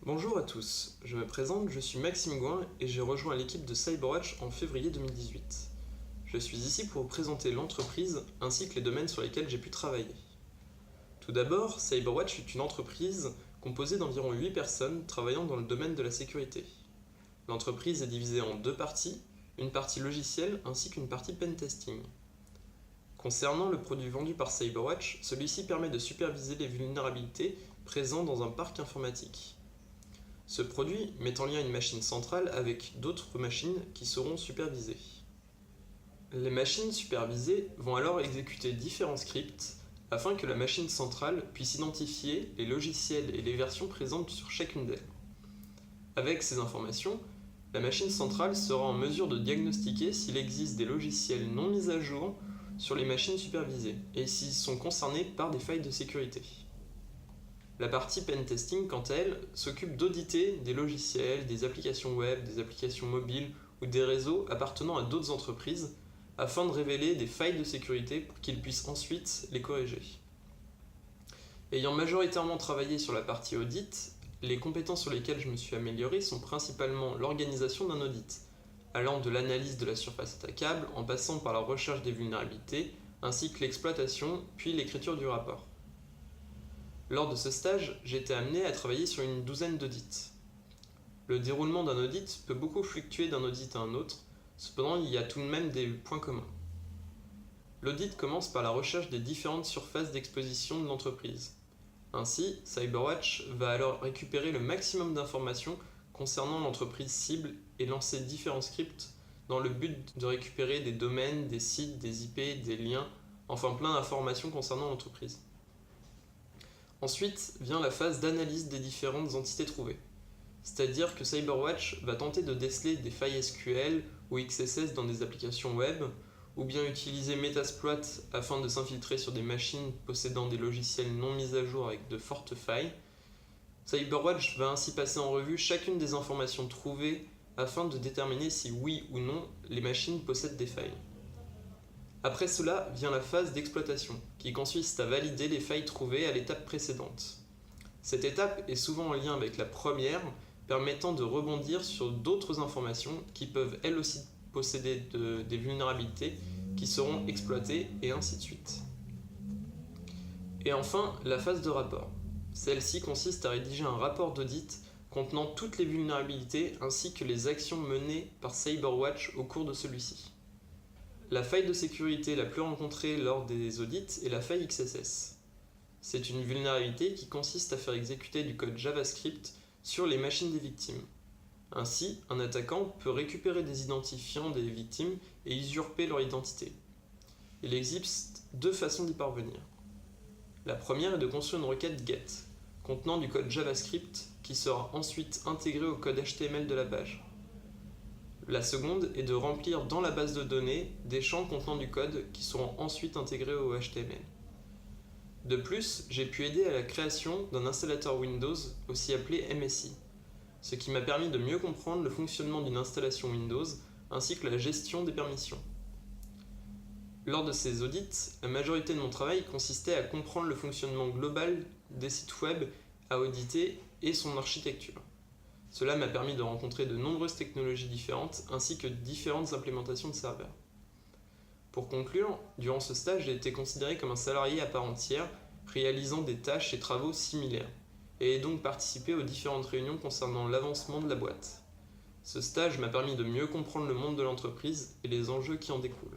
Bonjour à tous, je me présente, je suis Maxime Gouin et j'ai rejoint l'équipe de Cyberwatch en février 2018. Je suis ici pour vous présenter l'entreprise ainsi que les domaines sur lesquels j'ai pu travailler. Tout d'abord, Cyberwatch est une entreprise composée d'environ 8 personnes travaillant dans le domaine de la sécurité. L'entreprise est divisée en deux parties, une partie logicielle ainsi qu'une partie pentesting. Concernant le produit vendu par Cyberwatch, celui-ci permet de superviser les vulnérabilités présentes dans un parc informatique. Ce produit met en lien une machine centrale avec d'autres machines qui seront supervisées. Les machines supervisées vont alors exécuter différents scripts afin que la machine centrale puisse identifier les logiciels et les versions présentes sur chacune d'elles. Avec ces informations, la machine centrale sera en mesure de diagnostiquer s'il existe des logiciels non mis à jour sur les machines supervisées et s'ils sont concernés par des failles de sécurité. La partie pentesting, quant à elle, s'occupe d'auditer des logiciels, des applications web, des applications mobiles ou des réseaux appartenant à d'autres entreprises afin de révéler des failles de sécurité pour qu'ils puissent ensuite les corriger. Ayant majoritairement travaillé sur la partie audit, les compétences sur lesquelles je me suis amélioré sont principalement l'organisation d'un audit, allant de l'analyse de la surface attaquable en passant par la recherche des vulnérabilités, ainsi que l'exploitation puis l'écriture du rapport. Lors de ce stage, j'ai été amené à travailler sur une douzaine d'audits. Le déroulement d'un audit peut beaucoup fluctuer d'un audit à un autre, cependant il y a tout de même des points communs. L'audit commence par la recherche des différentes surfaces d'exposition de l'entreprise. Ainsi, Cyberwatch va alors récupérer le maximum d'informations concernant l'entreprise cible et lancer différents scripts dans le but de récupérer des domaines, des sites, des IP, des liens, enfin plein d'informations concernant l'entreprise. Ensuite vient la phase d'analyse des différentes entités trouvées. C'est-à-dire que Cyberwatch va tenter de déceler des failles SQL ou XSS dans des applications web, ou bien utiliser Metasploit afin de s'infiltrer sur des machines possédant des logiciels non mis à jour avec de fortes failles. Cyberwatch va ainsi passer en revue chacune des informations trouvées afin de déterminer si oui ou non les machines possèdent des failles. Après cela vient la phase d'exploitation, qui consiste à valider les failles trouvées à l'étape précédente. Cette étape est souvent en lien avec la première, permettant de rebondir sur d'autres informations qui peuvent elles aussi posséder des vulnérabilités qui seront exploitées et ainsi de suite. Et enfin, la phase de rapport. Celle-ci consiste à rédiger un rapport d'audit contenant toutes les vulnérabilités ainsi que les actions menées par Cyberwatch au cours de celui-ci. La faille de sécurité la plus rencontrée lors des audits est la faille XSS. C'est une vulnérabilité qui consiste à faire exécuter du code JavaScript sur les machines des victimes. Ainsi, un attaquant peut récupérer des identifiants des victimes et usurper leur identité. Il existe deux façons d'y parvenir. La première est de construire une requête GET, contenant du code JavaScript qui sera ensuite intégré au code HTML de la page. La seconde est de remplir dans la base de données des champs contenant du code qui seront ensuite intégrés au HTML. De plus, j'ai pu aider à la création d'un installateur Windows, aussi appelé MSI, ce qui m'a permis de mieux comprendre le fonctionnement d'une installation Windows ainsi que la gestion des permissions. Lors de ces audits, la majorité de mon travail consistait à comprendre le fonctionnement global des sites web à auditer et son architecture. Cela m'a permis de rencontrer de nombreuses technologies différentes ainsi que différentes implémentations de serveurs. Pour conclure, durant ce stage, j'ai été considéré comme un salarié à part entière, réalisant des tâches et travaux similaires, et ai donc participé aux différentes réunions concernant l'avancement de la boîte. Ce stage m'a permis de mieux comprendre le monde de l'entreprise et les enjeux qui en découlent.